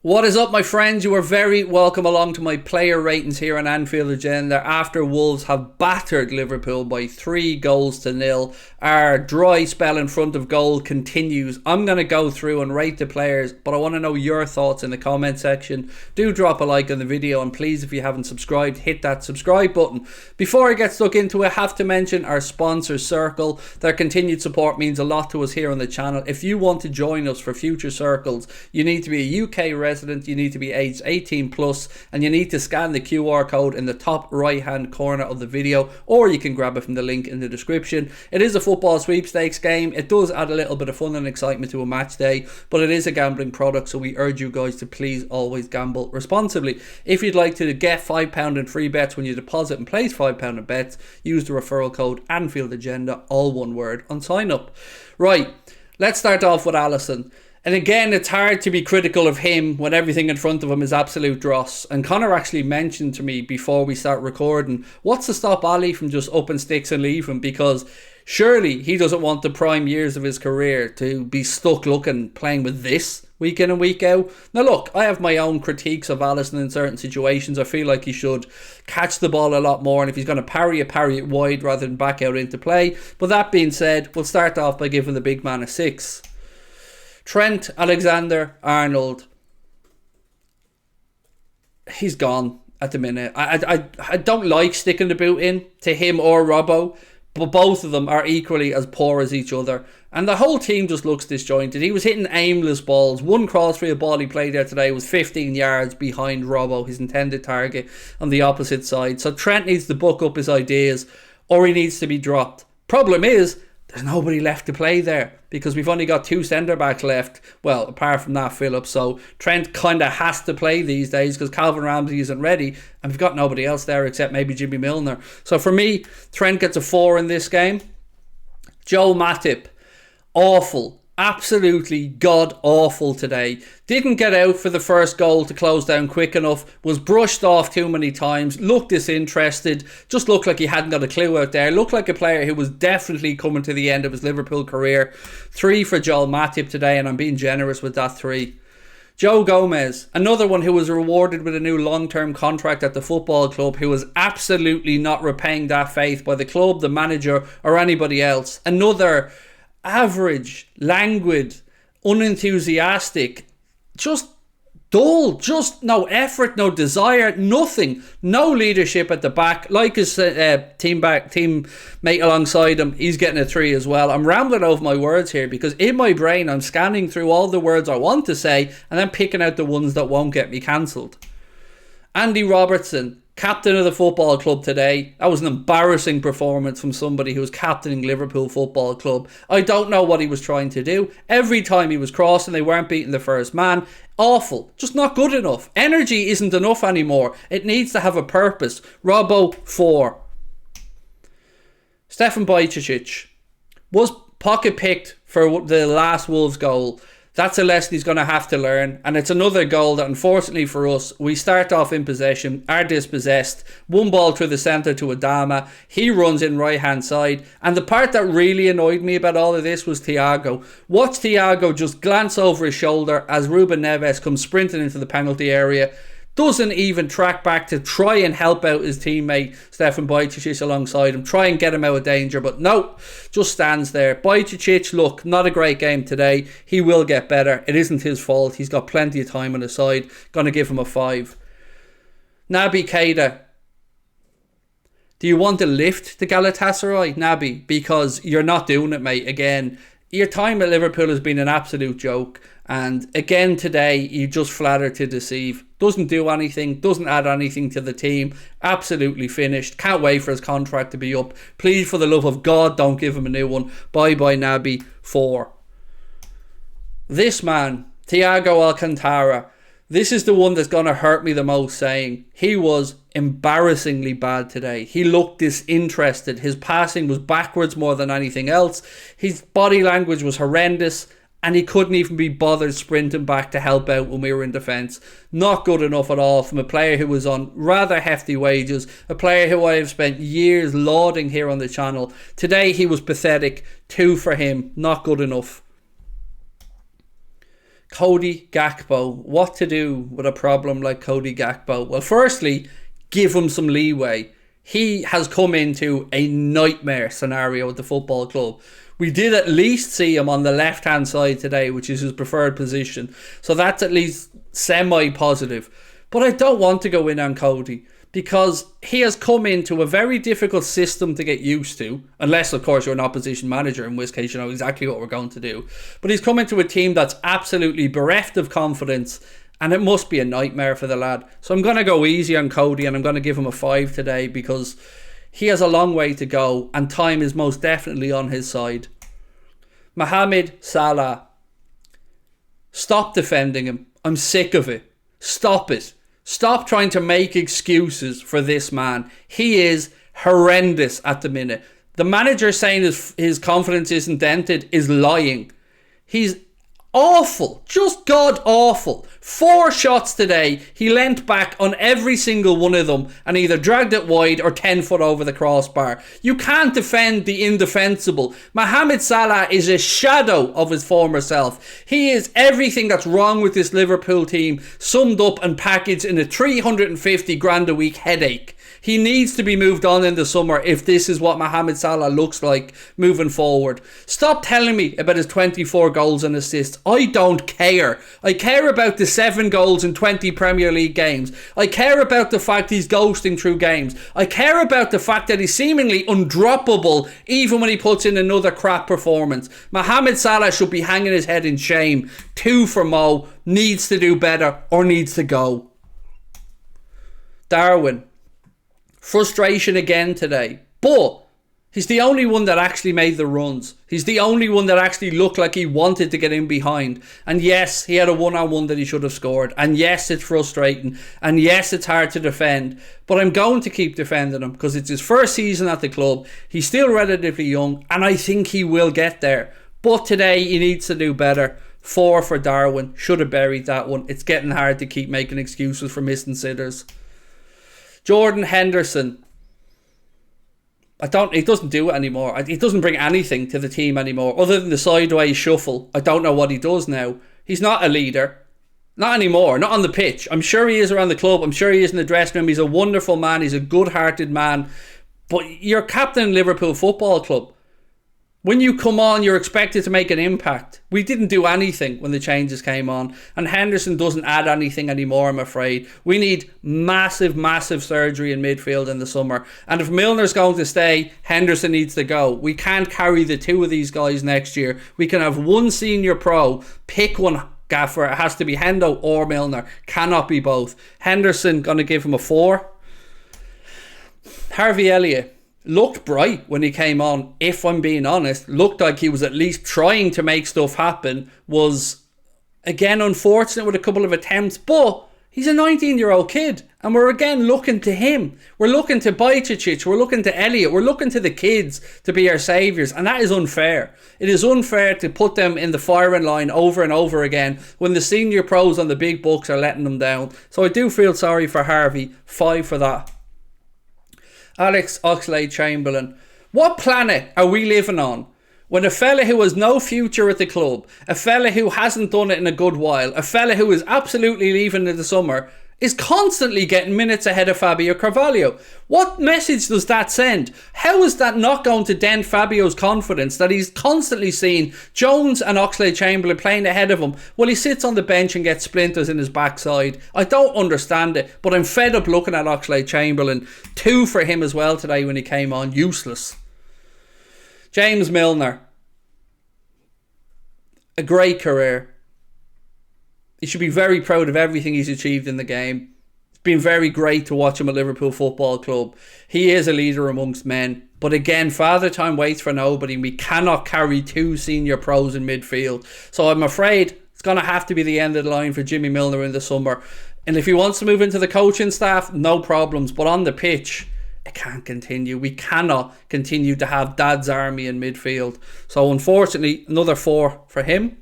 What is up, my friends? You are very welcome along to my player ratings here on Anfield Agenda after Wolves have battered Liverpool by 3-0. Our dry spell in front of goal continues. I'm going to go through and rate the players, but I want to know your thoughts in the comment section. Do drop a like on the video, and please, if you haven't subscribed, hit that subscribe button. Before I get stuck into it, I have to mention our sponsor Circl. Their continued support means a lot to us here on the channel. If you want to join us for future Circles, you need to be a UK resident, you need to be aged 18 plus, and you need to scan the QR code in the top right hand corner of the video, or you can grab it from the link in the description. It is a football sweepstakes game. It does add a little bit of fun and excitement to a match day, but it is a gambling product, so we urge you guys to please always gamble responsibly. If you'd like to get £5 in free bets when you deposit and place £5 in bets, use the referral code anfieldagenda, all one word, on sign up. Right, let's start off with Alisson. And again, it's hard to be critical of him when everything in front of him is absolute dross. And Connor actually mentioned to me before we start recording, what's to stop Ali from just upping sticks and leaving? Because surely he doesn't want the prime years of his career to be stuck playing with this week in and week out. Now look, I have my own critiques of Alisson in certain situations. I feel like he should catch the ball a lot more, and if he's going to parry it wide rather than back out into play. But that being said, we'll start off by giving the big man a 6. Trent Alexander-Arnold, he's gone at the minute. I don't like sticking the boot in to him or Robbo, but both of them are equally as poor as each other. And the whole team just looks disjointed. He was hitting aimless balls. One cross-field ball he played there today was 15 yards behind Robbo, his intended target, on the opposite side. So Trent needs to buck up his ideas, or he needs to be dropped. Problem is, there's nobody left to play there because we've only got 2 centre-backs left. Well, apart from that, Phillips. So Trent kind of has to play these days because Calvin Ramsey isn't ready, and we've got nobody else there except maybe Jimmy Milner. So for me, Trent gets a 4 in this game. Joel Matip, awful. Absolutely god-awful today. Didn't get out for the first goal to close down quick enough. Was brushed off too many times. Looked disinterested. Just looked like he hadn't got a clue out there. Looked like a player who was definitely coming to the end of his Liverpool career. 3 for Joel Matip today, and I'm being generous with that 3. Joe Gomez, another one who was rewarded with a new long-term contract at the football club, who was absolutely not repaying that faith by the club, the manager, or anybody else. Another average, languid, unenthusiastic, just dull, just no effort, no desire, nothing, no leadership at the back. Like his teammate alongside him, he's getting a 3 as well. I'm rambling over my words here because in my brain I'm scanning through all the words I want to say and then picking out the ones that won't get me cancelled. Andy Robertson, captain of the football club today. That was an embarrassing performance from somebody who was captaining Liverpool Football Club. I don't know what he was trying to do. Every time he was crossing, they weren't beating the first man. Awful. Just not good enough. Energy isn't enough anymore. It needs to have a purpose. Robbo, 4. Stefan Bajcetic was pocket picked for the last Wolves goal. That's a lesson he's going to have to learn. And it's another goal that, unfortunately for us, we start off in possession, are dispossessed. One ball through the centre to Adama. He runs in right-hand side. And the part that really annoyed me about all of this was Thiago. Watch Thiago just glance over his shoulder as Ruben Neves comes sprinting into the penalty area. Doesn't even track back to try and help out his teammate Stefan Bajcetic alongside him, try and get him out of danger, but no, just stands there. Bajcetic, look, not a great game today. He will get better. It isn't his fault. He's got plenty of time on his side. Gonna give him a 5. Naby Keita. Do you want to lift the Galatasaray, Naby? Because you're not doing it, mate. Again, your time at Liverpool has been an absolute joke. And again today, you just flatter to deceive. Doesn't do anything, doesn't add anything to the team. Absolutely finished. Can't wait for his contract to be up. Please, for the love of God, don't give him a new one. Bye-bye, Naby. 4. This man, Thiago Alcantara, this is the one that's going to hurt me the most, saying he was embarrassingly bad today. He looked disinterested. His passing was backwards more than anything else. His body language was horrendous. And he couldn't even be bothered sprinting back to help out when we were in defence. Not good enough at all from a player who was on rather hefty wages. A player who I have spent years lauding here on the channel. Today he was pathetic. 2 for him. Not good enough. Cody Gakpo. What to do with a problem like Cody Gakpo? Well, firstly, give him some leeway. He has come into a nightmare scenario at the football club. We did at least see him on the left-hand side today, which is his preferred position. So that's at least semi-positive. But I don't want to go in on Cody because he has come into a very difficult system to get used to. Unless, of course, you're an opposition manager, in which case you know exactly what we're going to do. But he's come into a team that's absolutely bereft of confidence, and it must be a nightmare for the lad. So I'm going to go easy on Cody, and I'm going to give him a 5 today because he has a long way to go and time is most definitely on his side. Mohamed Salah. Stop defending him. I'm sick of it. Stop it. Stop trying to make excuses for this man. He is horrendous at the minute. The manager saying his confidence isn't dented is lying. He's awful. Just god awful. 4 shots today. He leant back on every single one of them and either dragged it wide or 10 foot over the crossbar. You can't defend the indefensible. Mohamed Salah is a shadow of his former self. He is everything that's wrong with this Liverpool team summed up and packaged in a 350 grand a week headache. He needs to be moved on in the summer if this is what Mohamed Salah looks like moving forward. Stop telling me about his 24 goals and assists. I don't care. I care about the 7 goals in 20 Premier League games. I care about the fact he's ghosting through games. I care about the fact that he's seemingly undroppable even when he puts in another crap performance. Mohamed Salah should be hanging his head in shame. 2 for Mo. Needs to do better or needs to go. Darwin. Frustration again today. But he's the only one that actually made the runs. He's the only one that actually looked like he wanted to get in behind. And yes, he had a one-on-one that he should have scored. And yes, it's frustrating. And yes, it's hard to defend. But I'm going to keep defending him because it's his first season at the club. He's still relatively young. And I think he will get there. But today, he needs to do better. 4 for Darwin. Should have buried that one. It's getting hard to keep making excuses for missing sitters. Jordan Henderson. He doesn't do it anymore. He doesn't bring anything to the team anymore other than the sideways shuffle. I don't know what he does now. He's not a leader. Not anymore. Not on the pitch. I'm sure he is around the club. I'm sure he is in the dressing room. He's a wonderful man. He's a good-hearted man. But you're captain of Liverpool Football Club. When you come on, you're expected to make an impact. We didn't do anything when the changes came on. And Henderson doesn't add anything anymore, I'm afraid. We need massive, massive surgery in midfield in the summer. And if Milner's going to stay, Henderson needs to go. We can't carry the 2 of these guys next year. We can have one senior pro. Pick one, Gaffer. It has to be Hendo or Milner. Cannot be both. Henderson, going to give him a 4. Harvey Elliott. Looked bright when he came on, if I'm being honest. Looked like he was at least trying to make stuff happen. Was, again, unfortunate with a couple of attempts. But he's a 19-year-old kid. And we're again looking to him. We're looking to Bajcetic. We're looking to Elliott. We're looking to the kids to be our saviours. And that is unfair. It is unfair to put them in the firing line over and over again when the senior pros on the big books are letting them down. So I do feel sorry for Harvey. 5 for that. Alex Oxlade-Chamberlain. What planet are we living on when a fella who has no future at the club, a fella who hasn't done it in a good while, a fella who is absolutely leaving in the summer, is constantly getting minutes ahead of Fabio Carvalho? What message does that send? How is that not going to dent Fabio's confidence that he's constantly seeing Jones and Oxlade-Chamberlain playing ahead of him while he sits on the bench and gets splinters in his backside? I don't understand it, but I'm fed up looking at Oxlade-Chamberlain. 2 for him as well today when he came on. Useless. James Milner. A great career. He should be very proud of everything he's achieved in the game. It's been very great to watch him at Liverpool Football Club. He is a leader amongst men. But again, Father Time waits for nobody. We cannot carry 2 senior pros in midfield. So I'm afraid it's going to have to be the end of the line for Jimmy Milner in the summer. And if he wants to move into the coaching staff, no problems. But on the pitch, it can't continue. We cannot continue to have Dad's army in midfield. So unfortunately, another 4 for him.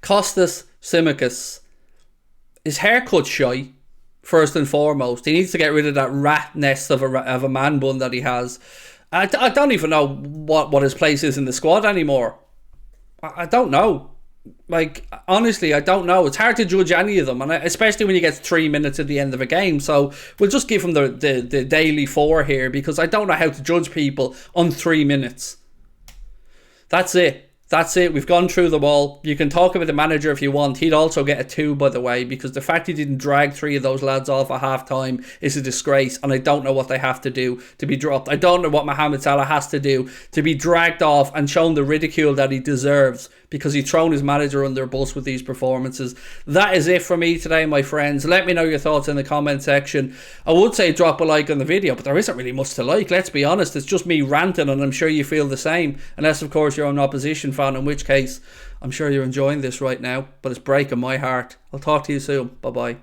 Kostas Tsimikas. His haircut's shy, first and foremost. He needs to get rid of that rat nest of a man bun that he has. I don't even know what his place is in the squad anymore. I don't know. like, honestly, I don't know. It's hard to judge any of them, and especially when you get 3 minutes at the end of a game. So we'll just give them the daily 4 here, because I don't know how to judge people on 3 minutes. That's it. That's it. We've gone through them all. You can talk about the manager if you want. He'd also get a 2, by the way, because the fact he didn't drag 3 of those lads off at half time is a disgrace, and I don't know what they have to do to be dropped. I don't know what Mohamed Salah has to do to be dragged off and shown the ridicule that he deserves, because he's thrown his manager under a bus with these performances. That is it for me today, my friends. Let me know your thoughts in the comment section. I would say drop a like on the video, but there isn't really much to like. Let's be honest. It's just me ranting, and I'm sure you feel the same. Unless, of course, you're an opposition fan, in which case I'm sure you're enjoying this right now, but it's breaking my heart. I'll talk to you soon. Bye-bye.